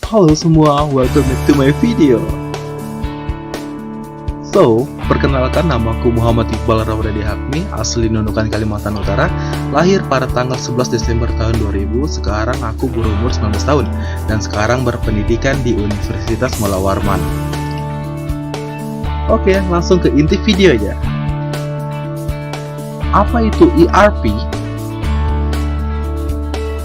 Halo semua, welcome back to my video. Perkenalkan, namaku Muhammad Iqbal Rawdadi Hakmi, asli Nunukan, Kalimantan Utara. Lahir pada tanggal 11 Desember tahun 2000. Sekarang aku berumur 19 tahun dan sekarang berpendidikan di Universitas Mula Warman. Oke, langsung ke inti video aja. Apa itu ERP?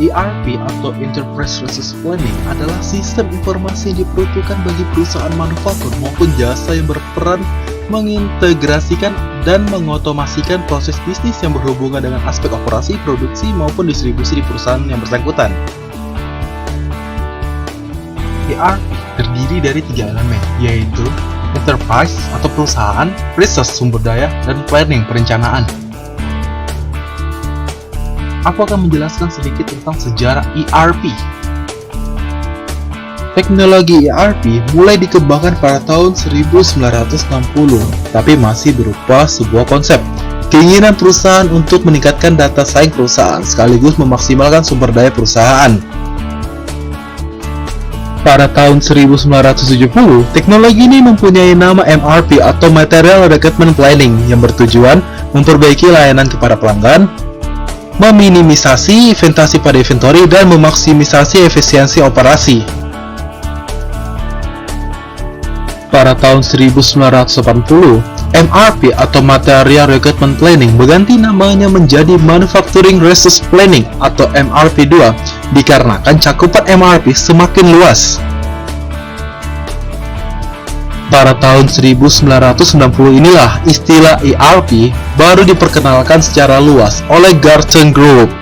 ERP atau Enterprise Resource Planning adalah sistem informasi yang diperuntukkan bagi perusahaan manufaktur maupun jasa yang berperan mengintegrasikan dan mengotomasikan proses bisnis yang berhubungan dengan aspek operasi, produksi, maupun distribusi di perusahaan yang bersangkutan. ERP terdiri dari 3 elemen, yaitu Enterprise atau perusahaan, Resource sumber daya, dan Planning perencanaan. Aku akan menjelaskan sedikit tentang sejarah ERP. Teknologi ERP mulai dikembangkan pada tahun 1960, tapi masih berupa sebuah konsep. Keinginan perusahaan untuk meningkatkan data saing perusahaan sekaligus memaksimalkan sumber daya perusahaan. Pada tahun 1970, teknologi ini mempunyai nama MRP atau Material Requirement Planning yang bertujuan memperbaiki layanan kepada pelanggan, meminimisasi inventasi pada inventory, dan memaksimisasi efisiensi operasi. Pada tahun 1980, MRP atau Material Requirement Planning berganti namanya menjadi Manufacturing Resource Planning atau MRP2 dikarenakan cakupan MRP semakin luas. Pada tahun 1990 inilah istilah ERP baru diperkenalkan secara luas oleh Gartner Group.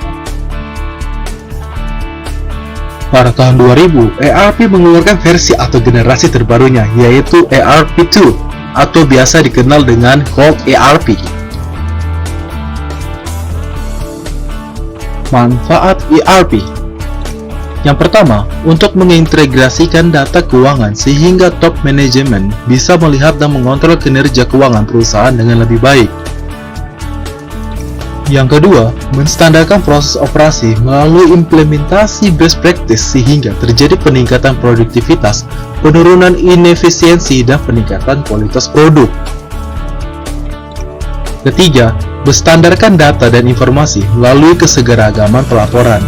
Pada tahun 2000, ERP mengeluarkan versi atau generasi terbarunya, yaitu ERP2 atau biasa dikenal dengan Gold ERP. Manfaat ERP. Yang pertama, untuk mengintegrasikan data keuangan sehingga top manajemen bisa melihat dan mengontrol kinerja keuangan perusahaan dengan lebih baik. Yang kedua, menstandarkan proses operasi melalui implementasi best practice sehingga terjadi peningkatan produktivitas, penurunan inefisiensi, dan peningkatan kualitas produk. Ketiga, menstandarkan data dan informasi melalui kesegeragaman pelaporan.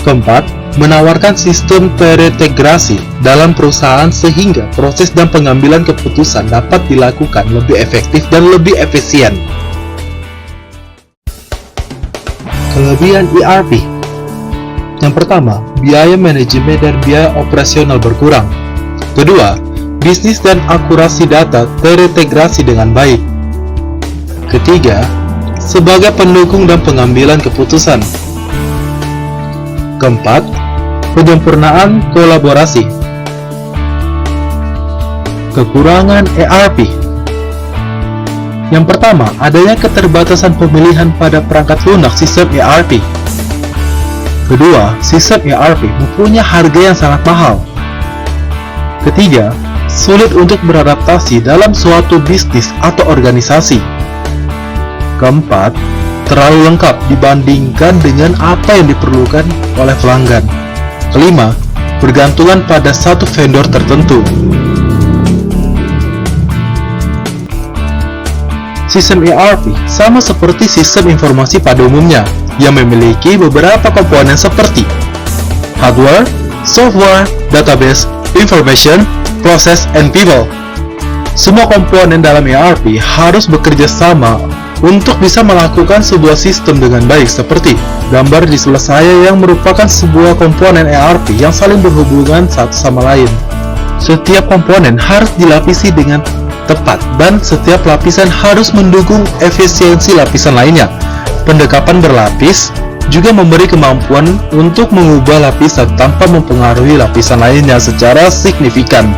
Keempat, menawarkan sistem terintegrasi dalam perusahaan sehingga proses dan pengambilan keputusan dapat dilakukan lebih efektif dan lebih efisien. Kelebihan ERP. Yang pertama, biaya manajemen dan biaya operasional berkurang. Kedua, bisnis dan akurasi data terintegrasi dengan baik. Ketiga, sebagai pendukung dan pengambilan keputusan. Keempat, penyempurnaan kolaborasi. Kekurangan ERP. Yang pertama, adanya keterbatasan pemilihan pada perangkat lunak sistem ERP. Kedua, sistem ERP mempunyai harga yang sangat mahal. Ketiga, sulit untuk beradaptasi dalam suatu bisnis atau organisasi. Keempat, terlalu lengkap dibandingkan dengan apa yang diperlukan oleh pelanggan. Kelima, bergantungan pada satu vendor tertentu. Sistem ERP sama seperti sistem informasi pada umumnya yang memiliki beberapa komponen seperti hardware, software, database, information, process, and people. Semua komponen dalam ERP harus bekerja sama untuk bisa melakukan sebuah sistem dengan baik, seperti gambar di sebelah saya yang merupakan sebuah komponen ERP yang saling berhubungan satu sama lain. Setiap komponen harus dilapisi dengan tepat dan setiap lapisan harus mendukung efisiensi lapisan lainnya. Pendekatan berlapis juga memberi kemampuan untuk mengubah lapisan tanpa mempengaruhi lapisan lainnya secara signifikan.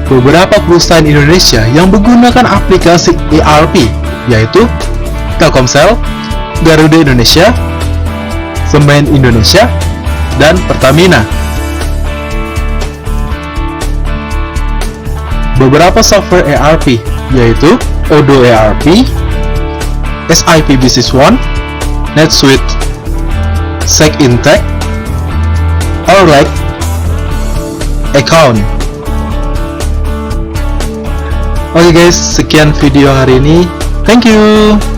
Beberapa perusahaan Indonesia yang menggunakan aplikasi ERP yaitu Telkomsel, Garuda Indonesia, Semen Indonesia, dan Pertamina. Beberapa software ERP yaitu Odoo ERP, SAP Business One, NetSuite, check in tag, or like account. Oke guys, sekian video hari ini. Thank you.